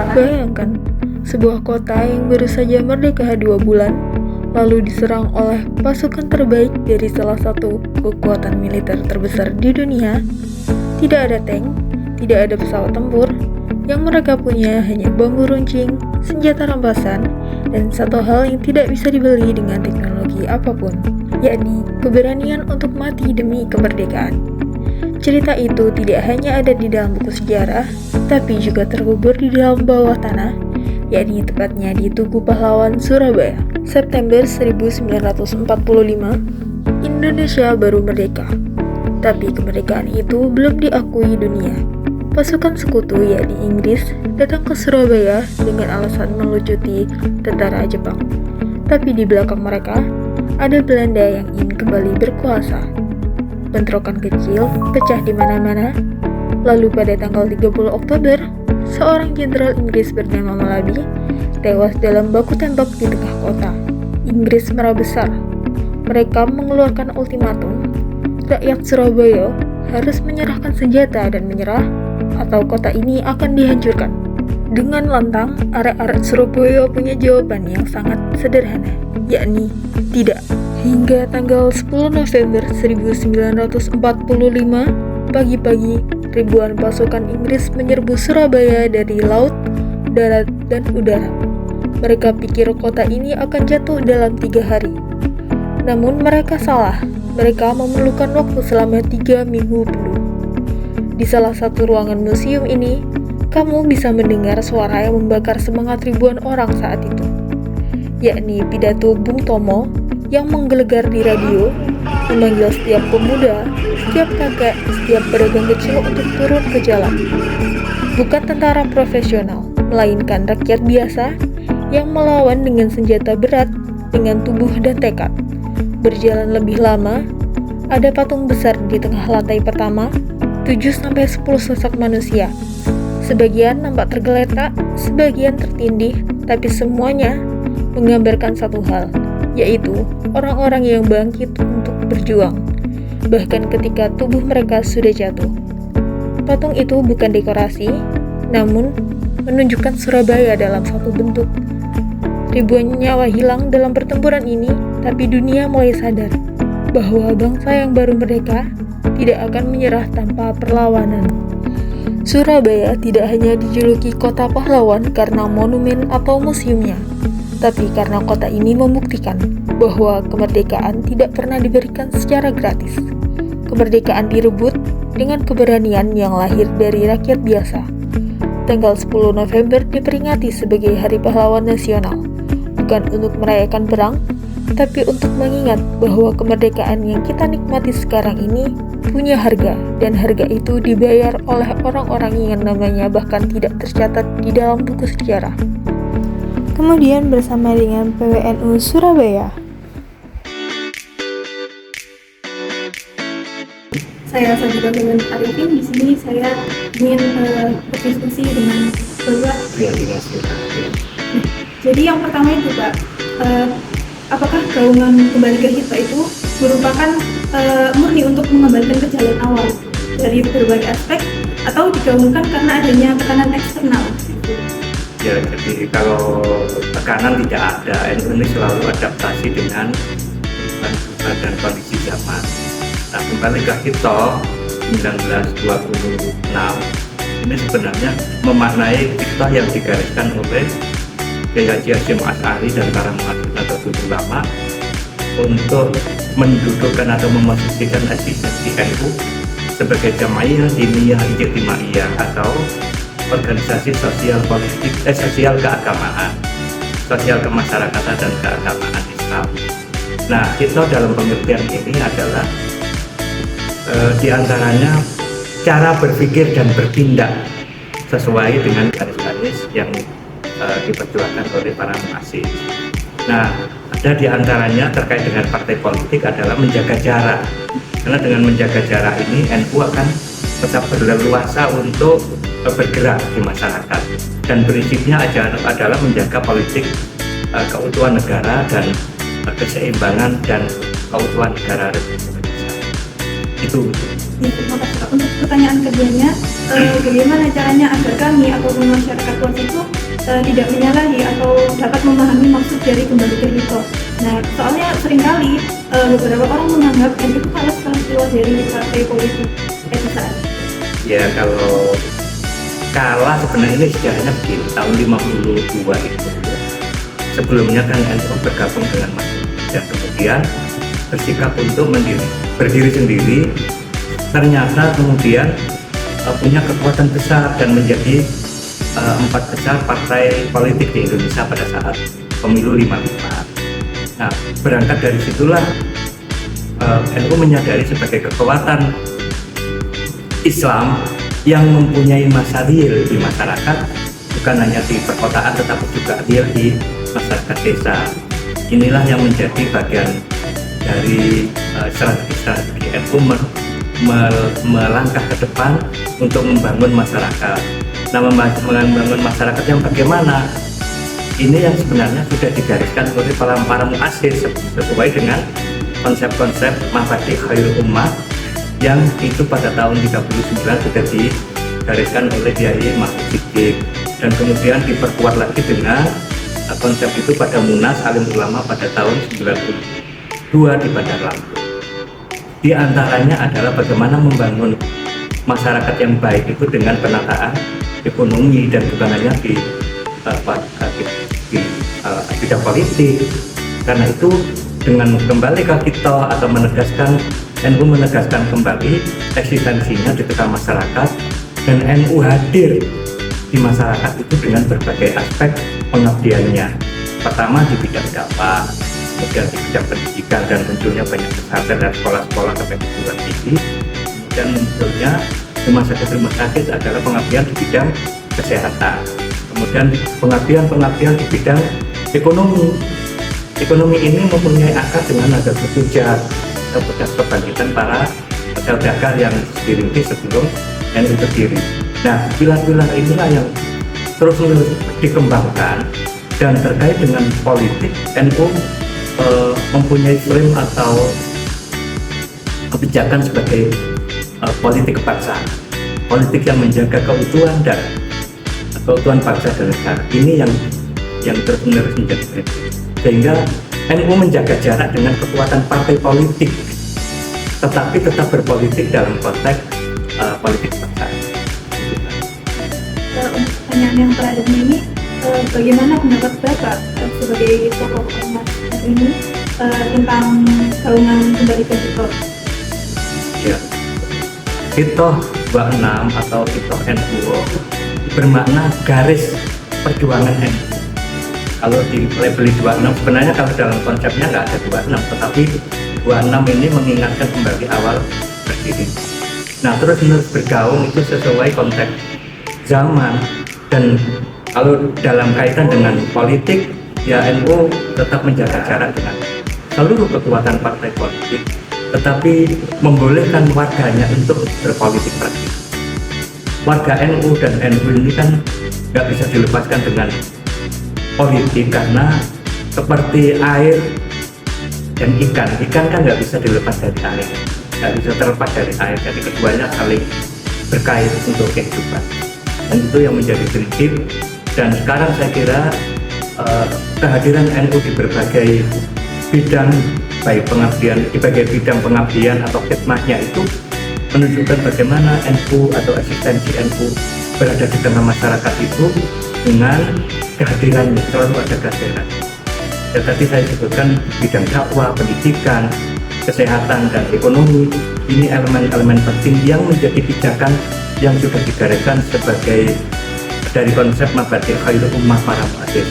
Bayangkan, sebuah kota yang baru saja merdeka 2 bulan, lalu diserang oleh pasukan terbaik dari salah satu kekuatan militer terbesar di dunia. Tidak ada tank, tidak ada pesawat tempur, yang mereka punya hanya bambu runcing, senjata rampasan, dan satu hal yang tidak bisa dibeli dengan teknologi apapun, yakni keberanian untuk mati demi kemerdekaan. Cerita itu tidak hanya ada di dalam buku sejarah, tapi juga terkubur di dalam bawah tanah, yakni tepatnya di Tugu Pahlawan, Surabaya. September 1945, Indonesia baru merdeka. Tapi kemerdekaan itu belum diakui dunia. Pasukan sekutu, yakni Inggris, datang ke Surabaya dengan alasan melucuti tentara Jepang. Tapi di belakang mereka, ada Belanda yang ingin kembali berkuasa. Bentrokan kecil pecah di mana-mana. Lalu pada tanggal 30 Oktober, seorang jenderal Inggris bernama Malaby tewas dalam baku tembak di tengah kota. Inggris marah besar. Mereka mengeluarkan ultimatum, rakyat Surabaya harus menyerahkan senjata dan menyerah, atau kota ini akan dihancurkan. Dengan lantang, arek-arek Surabaya punya jawaban yang sangat sederhana, yakni tidak. Hingga tanggal 10 November 1945, pagi-pagi, ribuan pasukan Inggris menyerbu Surabaya dari laut, darat, dan udara. Mereka pikir kota ini akan jatuh dalam 3 hari. Namun mereka salah, mereka memerlukan waktu selama 3 minggu penuh. Di salah satu ruangan museum ini, kamu bisa mendengar suara yang membakar semangat ribuan orang saat itu, yakni pidato Bung Tomo yang menggelegar di radio, memanggil setiap pemuda, setiap kakek, setiap pedagang kecil untuk turun ke jalan. Bukan tentara profesional, melainkan rakyat biasa yang melawan dengan senjata berat, dengan tubuh dan tekad. Berjalan lebih lama, ada patung besar di tengah lantai pertama, 7-10 sosok manusia. Sebagian nampak tergeletak, sebagian tertindih, tapi semuanya menggambarkan satu hal, yaitu orang-orang yang bangkit untuk berjuang, bahkan ketika tubuh mereka sudah jatuh. Patung itu bukan dekorasi, namun menunjukkan Surabaya dalam satu bentuk. Ribuan nyawa hilang dalam pertempuran ini, tapi dunia mulai sadar bahwa bangsa yang baru merdeka tidak akan menyerah tanpa perlawanan. Surabaya tidak hanya dijuluki kota pahlawan karena monumen atau museumnya, tapi karena kota ini membuktikan bahwa kemerdekaan tidak pernah diberikan secara gratis. Kemerdekaan direbut dengan keberanian yang lahir dari rakyat biasa. Tanggal 10 November diperingati sebagai Hari Pahlawan Nasional, bukan untuk merayakan perang, tapi untuk mengingat bahwa kemerdekaan yang kita nikmati sekarang ini punya harga, dan harga itu dibayar oleh orang-orang yang namanya bahkan tidak tercatat di dalam buku sejarah. Kemudian bersama dengan PWNU Surabaya. Saya Sajida dengan Arifin. Di sini saya ingin berdiskusi dengan Bapak. Jadi yang pertama itu Pak, apakah gaungan kembali ke kita itu merupakan murni untuk mengembalikan ke jalan awal dari berbagai aspek, atau digaungkan karena adanya tekanan eksternal? Ya, jadi kalau tekanan tidak ada, NU ini selalu adaptasi dengan kebutuhan dan kondisi zaman. Nah, kembali ke Hito 1926, ini sebenarnya memaknai kisah yang digariskan oleh Kiai Haji Hasyim Asy'ari dan para muhajirin atau ulama untuk mendudukkan atau memosisikan eksistensi NU sebagai jamaiyah diniyah ijtimaiyah atau organisasi sosial politik, sosial keagamaan, sosial kemasyarakatan dan keagamaan Islam. Nah, kita dalam pengertian ini adalah diantaranya cara berpikir dan bertindak sesuai dengan garis-garis yang diperjuangkan oleh para muassis. Nah, ada diantaranya terkait dengan partai politik adalah menjaga jarak, karena dengan menjaga jarak ini NU akan tetap berleluasa untuk bergerak di masyarakat, dan prinsipnya adalah menjaga politik keutuhan negara dan keseimbangan dan keutuhan negara Republik Indonesia. Itu. Ya, terima kasih Pak. Untuk pertanyaan keduanya, bagaimana caranya agar kami ataupun masyarakat luas itu tidak menyalahi atau dapat memahami maksud dari kembali ke Hito. Nah, soalnya seringkali beberapa orang menganggap NU itu kalah setelah keluar dari partai politik. Itu saat. Ya kalau kalah sebenarnya ini sejarahnya begini, tahun 52 itu sebelumnya kan NU bergabung dengan Masyarakat dan kemudian bersikap untuk berdiri sendiri, ternyata kemudian punya kekuatan besar dan menjadi 4 besar partai politik di Indonesia pada saat pemilu 55. Nah, berangkat dari situlah NU menyadari sebagai kekuatan Islam yang mempunyai massa real di masyarakat, bukan hanya di perkotaan tetapi juga real di masyarakat desa. Inilah yang menjadi bagian dari strategi NU melangkah ke depan untuk membangun masyarakat. Nah, membangun masyarakat yang bagaimana? Ini yang sebenarnya sudah digariskan oleh para muassis sesuai dengan konsep-konsep Mabadi Khairul Ummah yang itu pada tahun 39 sudah digariskan oleh Kiai Mahfud Siddiq dan kemudian diperkuat lagi dengan konsep itu pada Munas Alim Ulama pada tahun 92 di Bandar Lampung. Di antaranya adalah bagaimana membangun masyarakat yang baik itu dengan penataan ekonomi dan bukan hanya di bidang politik. Karena itu dengan kembali ke kita atau NU menegaskan kembali eksistensinya di tengah masyarakat dan NU hadir di masyarakat itu dengan berbagai aspek pengabdiannya. Pertama di bidang dakwah, kemudian di bidang pendidikan dan munculnya banyak pesantren dan sekolah-sekolah sampai perguruan tinggi. Kemudian munculnya rumah sakit adalah pengabdian di bidang kesehatan. Kemudian pengabdian di bidang ekonomi. Ekonomi ini mempunyai akar dengan nada bertujak atau bekas kebangkitan para saudagar yang dirintis sebelum NU berdiri. Nah, pilar-pilar inilah yang terus dikembangkan dan terkait dengan politik NU mempunyai frame atau kebijakan sebagai politik kebangsaan, politik yang menjaga keutuhan bangsa dan negara. Ini yang terus-menerus menjadi prinsip. Sehingga NU menjaga jarak dengan kekuatan partai politik, tetapi tetap berpolitik dalam konteks politik kebangsaan. Untuk pertanyaan yang terakhir ini, bagaimana pendapat Bapak sebagai tokoh ormas ini tentang gaungan kembali ke Hito? Ya, Hito 26 atau Hito NU bermakna garis perjuangan NU. Kalau di label 26 sebenarnya kalau dalam konsepnya nggak ada 26, tetapi 26 ini mengingatkan kembali awal berdiri. Nah, terus bergaung itu sesuai konteks zaman, dan kalau dalam kaitan dengan politik ya NU tetap menjaga jarak dengan seluruh kekuatan partai politik, tetapi membolehkan warganya untuk berpolitik praktis. Warga NU dan NU ini kan nggak bisa dilepaskan dengan politik, karena seperti air dan ikan kan nggak bisa dilepas dari air, nggak bisa terlepas dari air, jadi keduanya saling berkait untuk kehidupan, dan itu yang menjadi prinsip. Dan sekarang saya kira kehadiran NU di berbagai bidang, baik pengabdian di berbagai bidang pengabdian atau khidmatnya itu menunjukkan bagaimana NU atau eksistensi NU berada di tengah masyarakat itu dengan kehadirannya, selalu ada kehadiran. Ya, tadi saya sebutkan bidang dakwah, pendidikan, kesehatan, dan ekonomi. Ini elemen-elemen penting yang menjadi pijakan yang sudah digariskan sebagai dari konsep Mabadi Khairul Ummah para muassis.